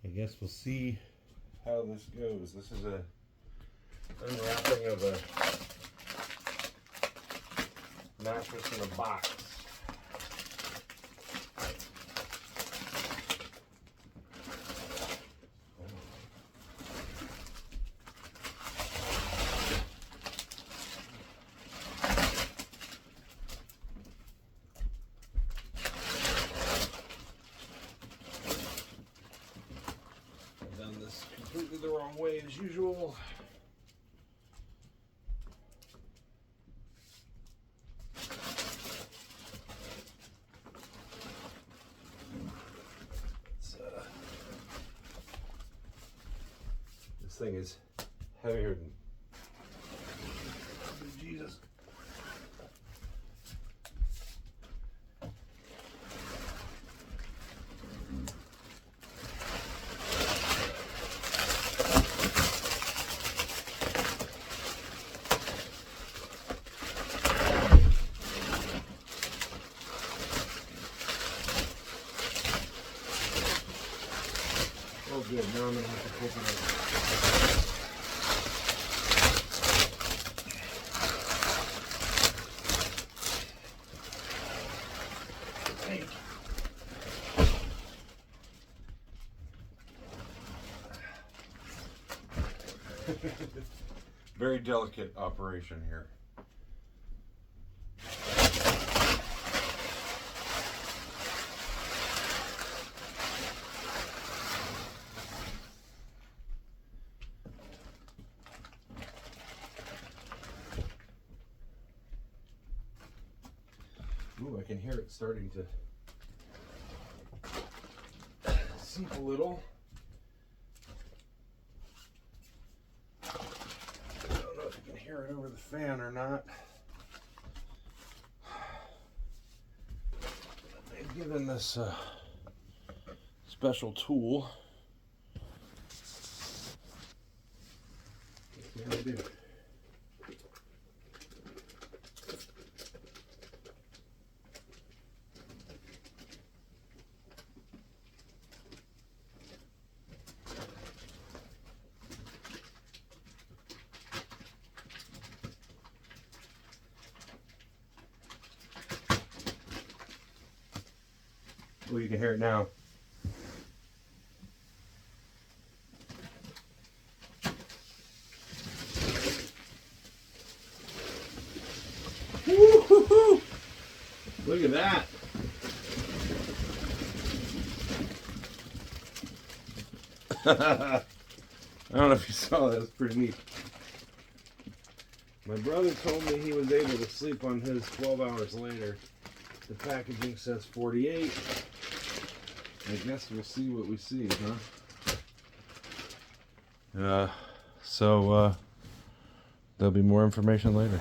I guess we'll see how this goes. This is a unwrapping of a mattress in a box. Completely the wrong way as usual. This thing is heavier than Jesus. Oh good, now I'm going to have to pick it up. Very delicate operation here. Ooh, I can hear it starting to seep a little. I don't know if you can hear it over the fan or not. They've given this special tool. What can I do? Well, you can hear it now. Woo-hoo-hoo! Look at that. I don't know if you saw that. It's pretty neat. My brother told me he was able to sleep on his 12 hours later. The packaging says 48. I guess we'll see what we see, huh? So there'll be more information later.